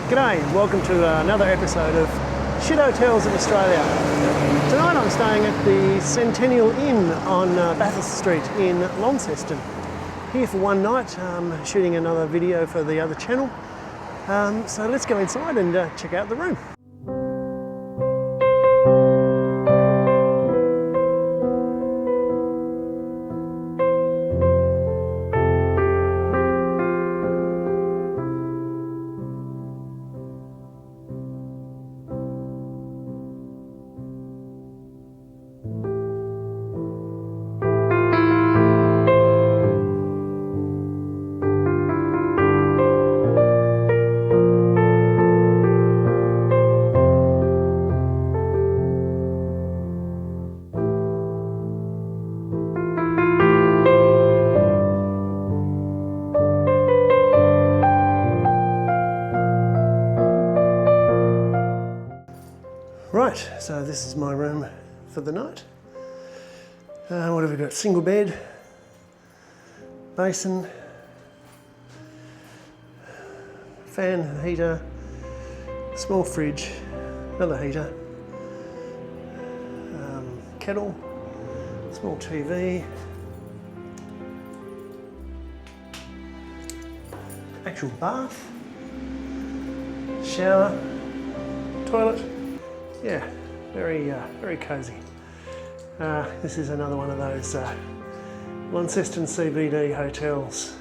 G'day, welcome to another episode of Shit Hotels of Australia. Tonight I'm staying at the Centennial Inn on Bathurst Street in Launceston. Here for one night, shooting another video for the other channel. So let's go inside and check out the room. Right, so this is my room for the night. What have we got? Single bed, basin, fan, heater, small fridge, another heater, kettle, small TV, actual bath, shower, toilet. Yeah, very cosy. This is another one of those Launceston CBD hotels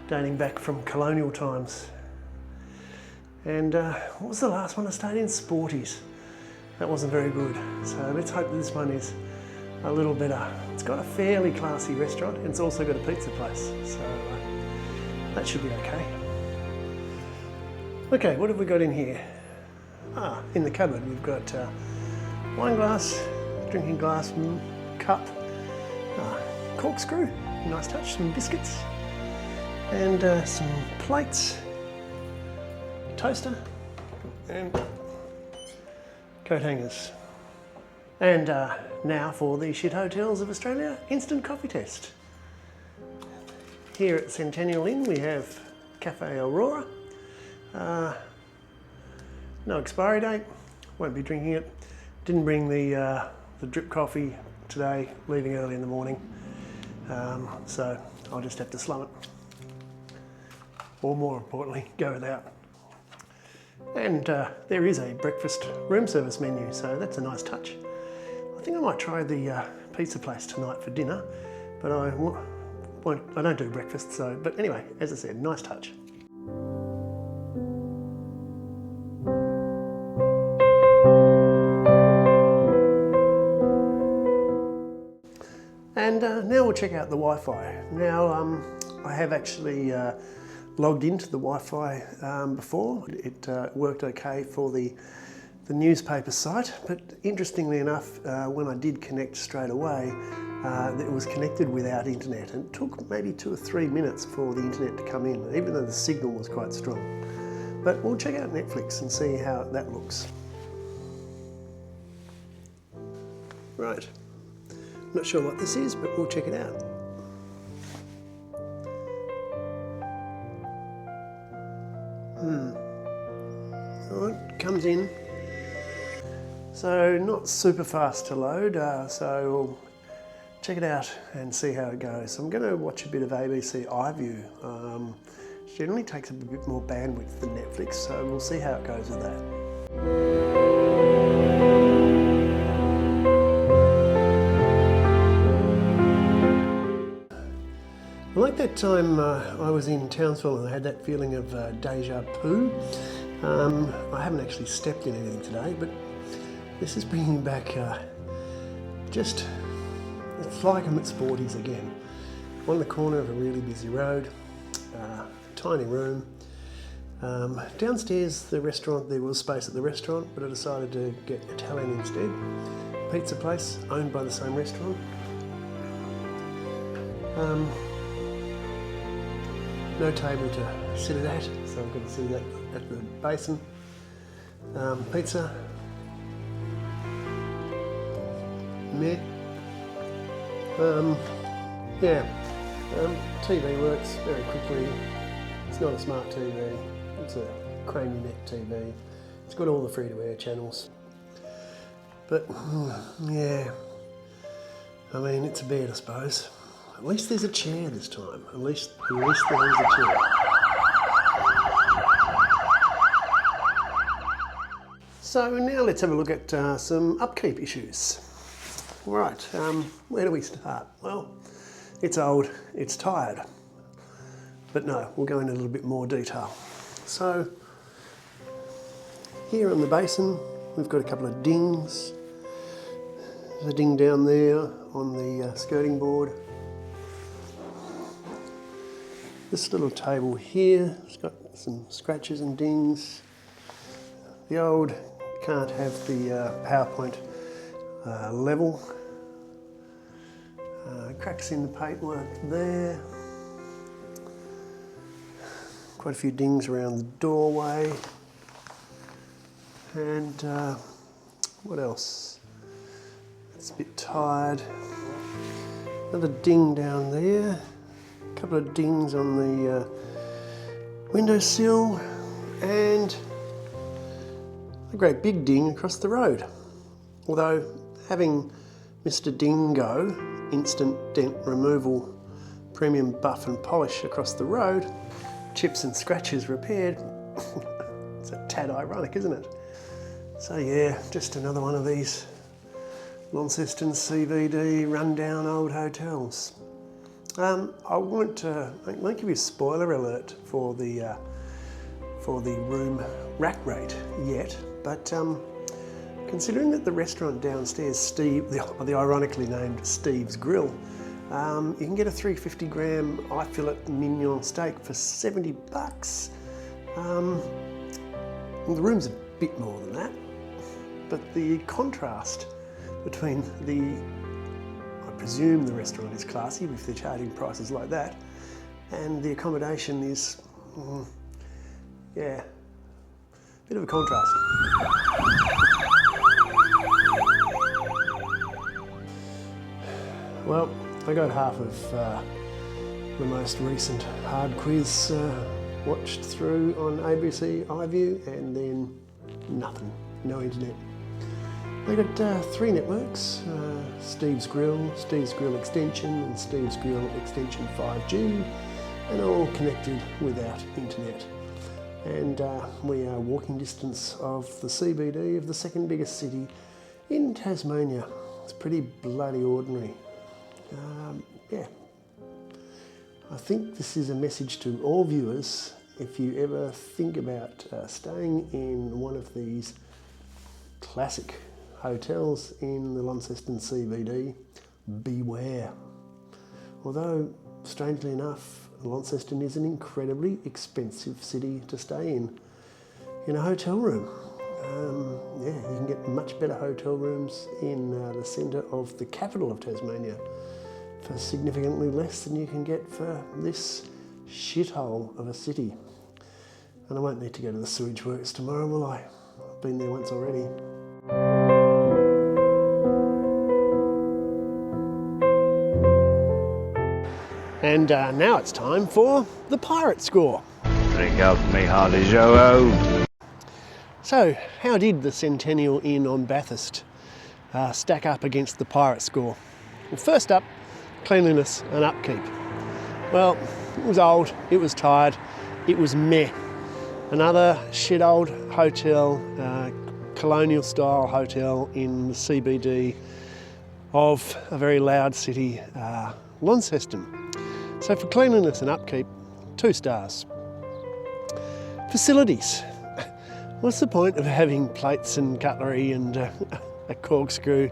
dating back from colonial times. And what was the last one I stayed in? Sporties. That wasn't very good. So let's hope this one is a little better. It's got a fairly classy restaurant and it's also got a pizza place. So that should be okay. Okay, what have we got in here? In the cupboard we've got wine glass, drinking glass, cup, corkscrew, nice touch, some biscuits, and some plates, toaster, and coat hangers. And now for the Shit Hotels of Australia instant coffee test. Here at Centennial Inn we have Cafe Aurora. No expiry date, won't be drinking it. Didn't bring the drip coffee today, leaving early in the morning. So I'll just have to slum it. Or more importantly, go without. And there is a breakfast room service menu, so that's a nice touch. I think I might try the pizza place tonight for dinner, but I don't do breakfast, so, but anyway, as I said, nice touch. And now we'll check out the Wi-Fi. Now I have actually logged into the Wi-Fi before. It worked okay for the newspaper site, but interestingly enough, when I did connect straight away, it was connected without internet, and it took maybe 2 or 3 minutes for the internet to come in, even though the signal was quite strong. But we'll check out Netflix and see how that looks. Right. Not sure what this is, but we'll check it out. Alright, comes in. So not super fast to load, so we'll check it out and see how it goes. So I'm going to watch a bit of ABC iView. Generally takes a bit more bandwidth than Netflix, so we'll see how it goes with that. Like that time I was in Townsville and I had that feeling of deja vu. I haven't actually stepped in anything today, but this is bringing back it's like I'm at Sporties again. On the corner of a really busy road, tiny room. Downstairs the restaurant, there was space at the restaurant, but I decided to get Italian instead. Pizza place owned by the same restaurant. No table to sit it at, so I'm going to sit at the basin. Pizza. Meh. TV works very quickly. It's not a smart TV. It's a ChromiNet TV. It's got all the free-to-air channels. But, yeah, I mean, it's a bed, I suppose. At least there's a chair this time. At least there is a chair. So now let's have a look at some upkeep issues. Right, where do we start? Well, it's old, it's tired. But no, we'll go into a little bit more detail. So, here on the basin, we've got a couple of dings. There's a ding down there on the skirting board. This little table here has got some scratches and dings. The old can't have the PowerPoint level. Cracks in the paintwork there. Quite a few dings around the doorway. And what else? It's a bit tired. Another ding down there. A couple of dings on the windowsill. And a great big ding across the road. Although having Mr. Dingo instant dent removal premium buff and polish across the road, chips and scratches repaired, it's a tad ironic, isn't it? So yeah, just another one of these Launceston CBD rundown old hotels. I won't give you a spoiler alert for the room rack rate yet, but considering that the restaurant downstairs, the ironically named Steve's Grill, you can get a 350 gram eye fillet mignon steak for $70. The room's a bit more than that, but the contrast between I presume the restaurant is classy if they're charging prices like that, and the accommodation is, yeah, bit of a contrast. Well, I got half of the most recent hard quiz watched through on ABC iView, and then nothing, no internet. They got 3 networks, Steve's Grill Extension and Steve's Grill Extension 5G, and all connected without internet. And we are walking distance of the CBD of the second biggest city in Tasmania. It's pretty bloody ordinary. Yeah, I think this is a message to all viewers. If you ever think about staying in one of these classic hotels in the Launceston CBD, beware. Although, strangely enough, Launceston is an incredibly expensive city to stay in a hotel room. Yeah, you can get much better hotel rooms in the centre of the capital of Tasmania for significantly less than you can get for this shithole of a city. And I won't need to go to the sewage works tomorrow, will I? I've been there once already. And now it's time for the Pirate Score. Drink up me Harley Joe. So, how did the Centennial Inn on Bathurst stack up against the Pirate Score? Well, first up, cleanliness and upkeep. Well, it was old, it was tired, it was meh. Another shit old hotel, colonial style hotel in the CBD of a very loud city, Launceston. So for cleanliness and upkeep, 2 stars. Facilities. What's the point of having plates and cutlery and a corkscrew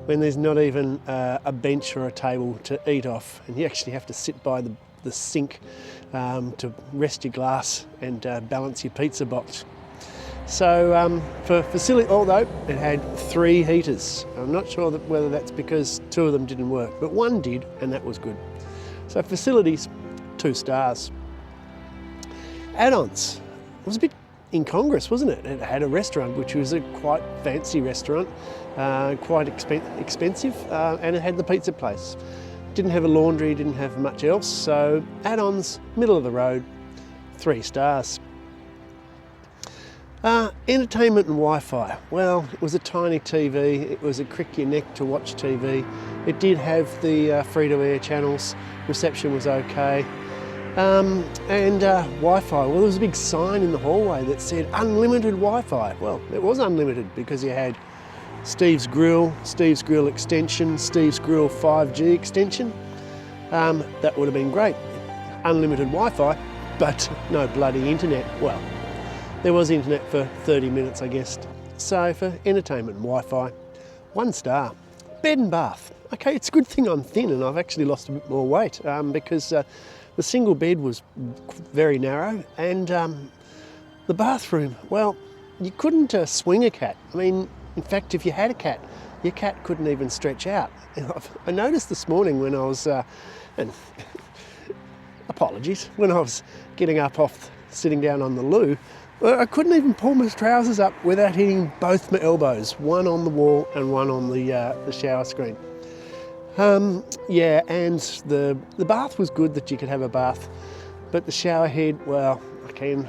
when there's not even a bench or a table to eat off, and you actually have to sit by the sink to rest your glass and balance your pizza box. So for facility, although it had 3 heaters, I'm not sure whether that's because 2 of them didn't work, but 1 did, and that was good. So facilities, 2 stars. Add-ons. It was a bit incongruous, wasn't it? It had a restaurant, which was a quite fancy restaurant, quite expensive, and it had the pizza place. Didn't have a laundry, didn't have much else, so add-ons, middle of the road, 3 stars. Entertainment and Wi-Fi. Well, it was a tiny TV. It was a crick your neck to watch TV. It did have the free-to-air channels. Reception was okay. And Wi-Fi. Well, there was a big sign in the hallway that said unlimited Wi-Fi. Well, it was unlimited because you had Steve's Grill extension, Steve's Grill 5G extension. That would have been great. Unlimited Wi-Fi, but no bloody internet. Well, there was internet for 30 minutes, I guess. So for entertainment and Wi-Fi, 1 star. Bed and bath. Okay, it's a good thing I'm thin and I've actually lost a bit more weight because the single bed was very narrow and the bathroom, well, you couldn't swing a cat. I mean, in fact, if you had a cat, your cat couldn't even stretch out. I noticed this morning when I was, and apologies, when I was getting up off sitting down on the loo, I couldn't even pull my trousers up without hitting both my elbows, one on the wall and one on the shower screen. Yeah, and the bath was good that you could have a bath, but the shower head, well, I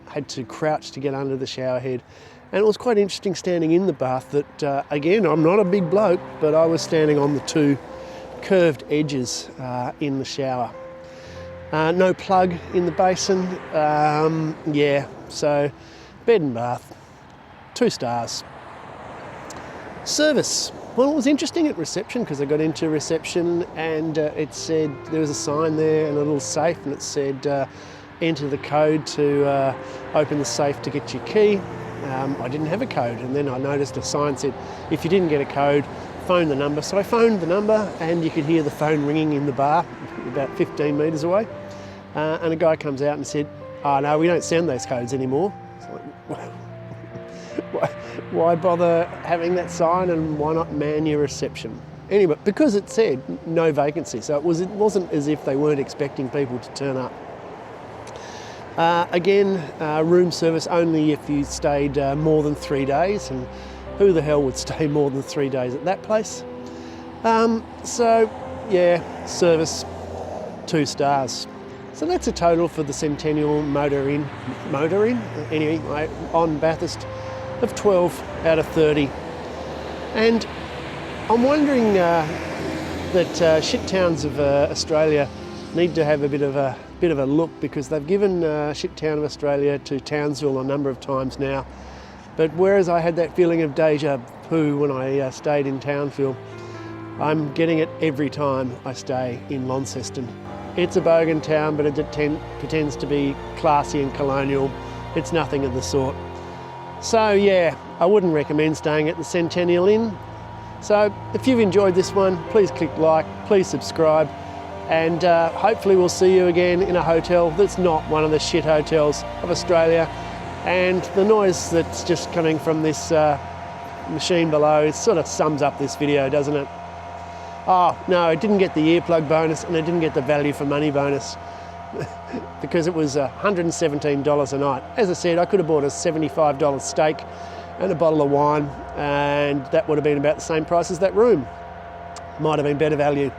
had to crouch to get under the shower head. And it was quite interesting standing in the bath that, again, I'm not a big bloke, but I was standing on the 2 curved edges in the shower. No plug in the basin. Yeah, so bed and bath, 2 stars. Service. Well, it was interesting at reception because I got into reception and it said, there was a sign there and a little safe and it said, enter the code to open the safe to get your key. I didn't have a code, and then I noticed a sign said, if you didn't get a code, phone the number. So I phoned the number and you could hear the phone ringing in the bar about 15 metres away. And a guy comes out and said, oh no, we don't send those codes anymore. It's like, why bother having that sign and why not man your reception? Anyway, because it said no vacancy, so it wasn't as if they weren't expecting people to turn up. Again, room service only if you stayed more than 3 days, and who the hell would stay more than 3 days at that place? So yeah, service, 2 stars. So that's a total for the Centennial Motor Inn, anyway, on Bathurst, of 12 out of 30. And I'm wondering that shit towns of Australia need to have a bit of a look, because they've given shit town of Australia to Townsville a number of times now. But whereas I had that feeling of deja vu when I stayed in Townsville, I'm getting it every time I stay in Launceston. It's a bogan town, but it pretends to be classy and colonial. It's nothing of the sort. So yeah, I wouldn't recommend staying at the Centennial Inn. So if you've enjoyed this one, please click like, please subscribe, and hopefully we'll see you again in a hotel that's not one of the shit hotels of Australia. And the noise that's just coming from this machine below, it sort of sums up this video, doesn't it? Oh no, it didn't get the earplug bonus and it didn't get the value for money bonus because it was $117 a night. As I said, I could have bought a $75 steak and a bottle of wine, and that would have been about the same price as that room. Might have been better value.